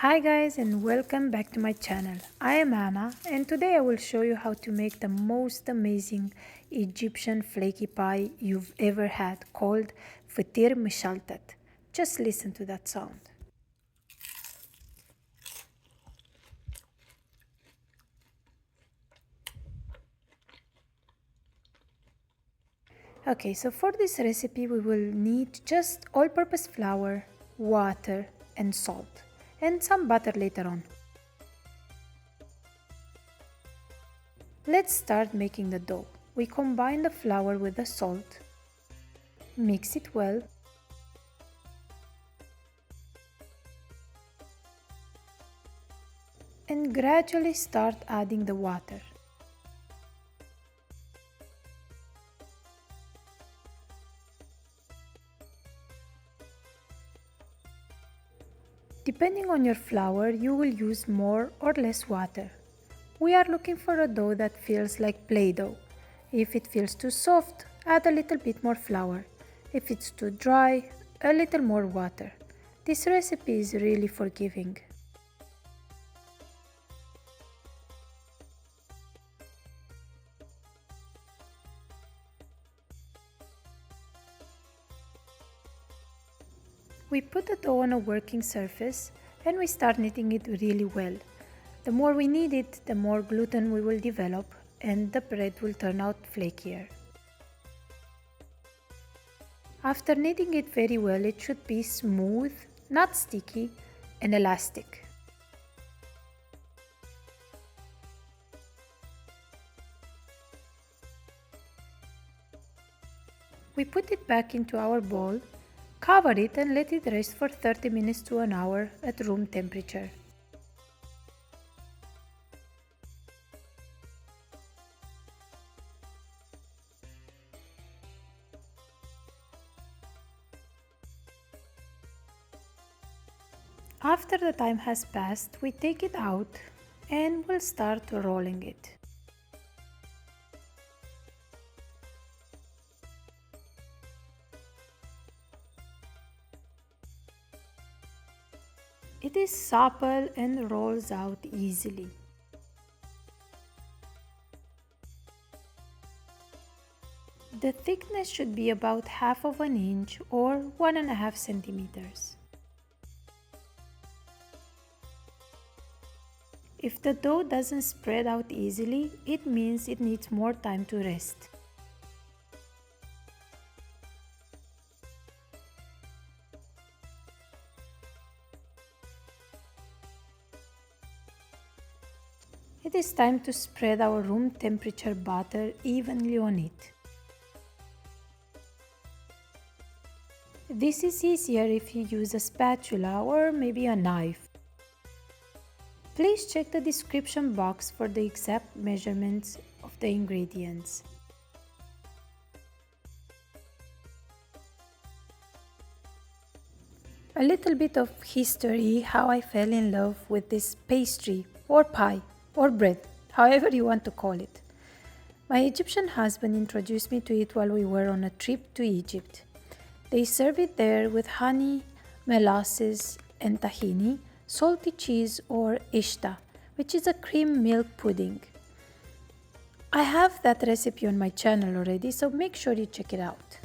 Hi guys and welcome back to my channel. I am Anna and today I will show you how to make the most amazing Egyptian flaky pie you've ever had called Fatir mushaltat. Just listen to that sound. Okay, so for this recipe we will need just all-purpose flour, water and salt and some butter later on. Let's start making the dough. We combine the flour with the salt, mix it well, and gradually start adding the water. Depending on your flour, you will use more or less water. We are looking for a dough that feels like Play-Doh. If it feels too soft, add a little bit more flour. If it's too dry, a little more water. This recipe is really forgiving. We put the dough on a working surface and we start kneading it really well. The more we knead it, the more gluten we will develop and the bread will turn out flakier. After kneading it very well, it should be smooth, not sticky, and elastic. We put it back into our bowl, cover it and let it rest for 30 minutes to an hour at room temperature. After the time has passed, we take it out and we'll start rolling it. It is supple and rolls out easily. The thickness should be about half of an inch or 1.5 centimeters. If the dough doesn't spread out easily, it means it needs more time to rest. It is time to spread our room temperature butter evenly on it. This is easier if you use a spatula or maybe a knife. Please check the description box for the exact measurements of the ingredients. A little bit of history how I fell in love with this pastry or pie or bread, however you want to call it. My Egyptian husband introduced me to it while we were on a trip to Egypt. They serve it there with honey, molasses and tahini, salty cheese or ishta, which is a cream milk pudding. I have that recipe on my channel already, so make sure you check it out.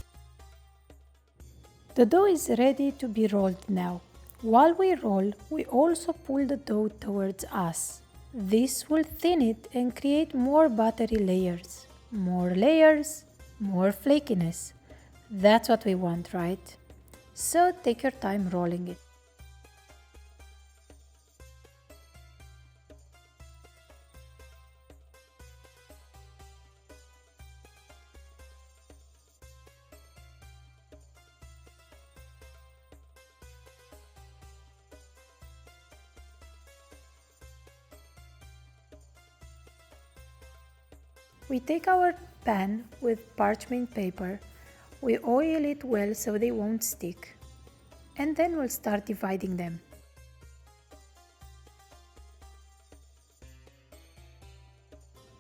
The dough is ready to be rolled now. While we roll, we also pull the dough towards us. This will thin it and create more buttery layers. More layers, more flakiness. That's what we want, right? So take your time rolling it. We take our pan with parchment paper, we oil it well so they won't stick, and then we'll start dividing them.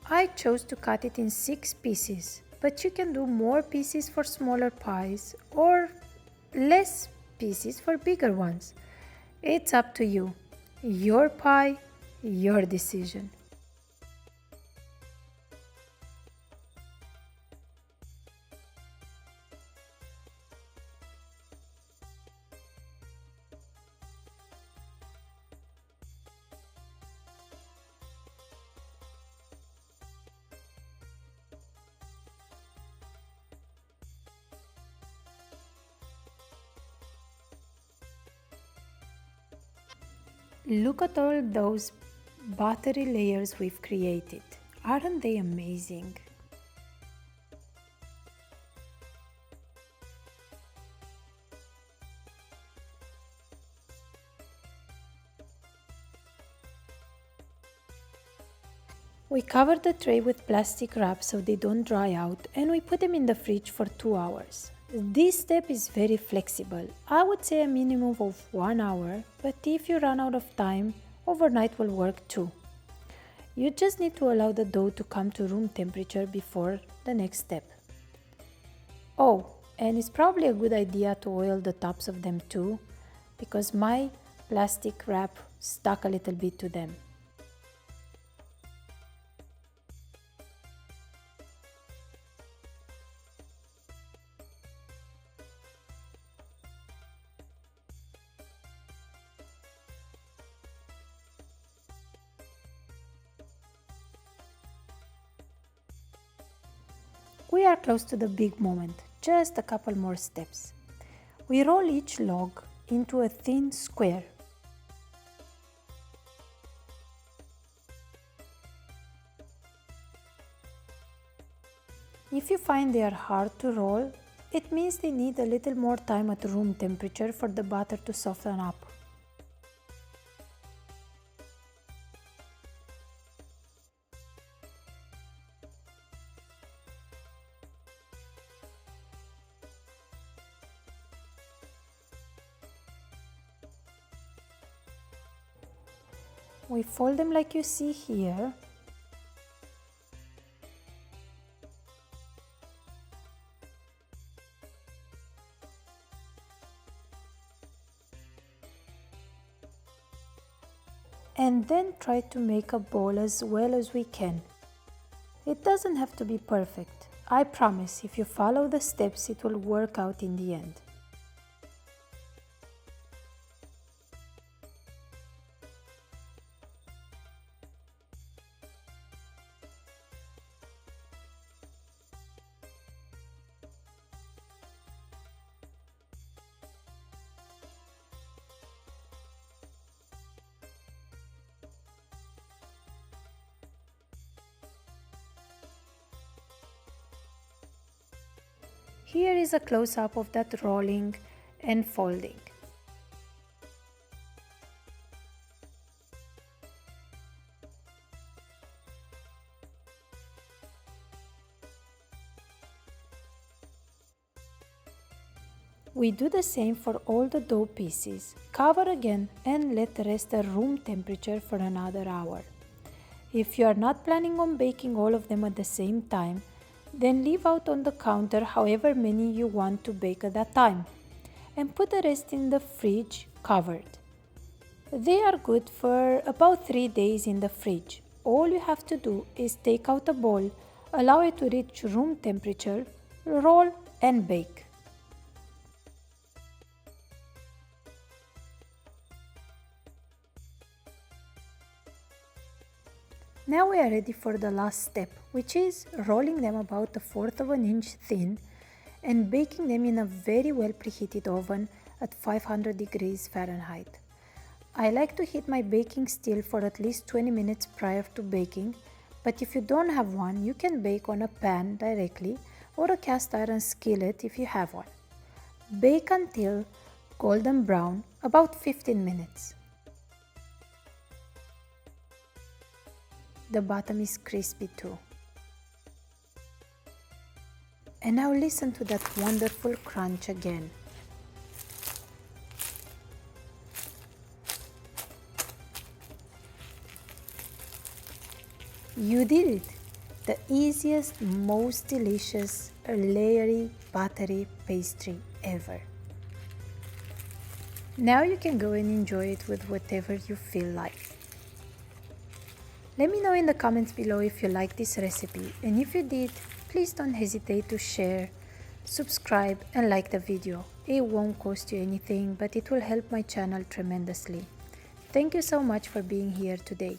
I chose to cut it in 6 pieces, but you can do more pieces for smaller pies or less pieces for bigger ones. It's up to you. Your pie, your decision. Look at all those buttery layers we've created. Aren't they amazing? We cover the tray with plastic wrap so they don't dry out, and we put them in the fridge for 2 hours. This step is very flexible. I would say a minimum of 1 hour, but if you run out of time, overnight will work too. You just need to allow the dough to come to room temperature before the next step. Oh, and it's probably a good idea to oil the tops of them too, because my plastic wrap stuck a little bit to them. We are close to the big moment, just a couple more steps. We roll each log into a thin square. If you find they are hard to roll, it means they need a little more time at room temperature for the batter to soften up. We fold them like you see here. And then try to make a ball as well as we can. It doesn't have to be perfect. I promise if you follow the steps it will work out in the end. Here is a close-up of that rolling and folding. We do the same for all the dough pieces. Cover again and let rest at room temperature for another hour. If you are not planning on baking all of them at the same time, then leave out on the counter however many you want to bake at that time, and put the rest in the fridge covered. They are good for about 3 days in the fridge. All you have to do is take out a bowl, allow it to reach room temperature, roll and bake. Now we are ready for the last step, which is rolling them about 1/4 of an inch thin and baking them in a very well preheated oven at 500 degrees Fahrenheit. I like to heat my baking steel for at least 20 minutes prior to baking, but if you don't have one, you can bake on a pan directly or a cast iron skillet if you have one. Bake until golden brown, about 15 minutes. The bottom is crispy too. And now listen to that wonderful crunch again. You did it! The easiest, most delicious, layery, buttery pastry ever. Now you can go and enjoy it with whatever you feel like. Let me know in the comments below if you like this recipe, and if you did, please don't hesitate to share, subscribe and like the video. It won't cost you anything, but it will help my channel tremendously. Thank you so much for being here today.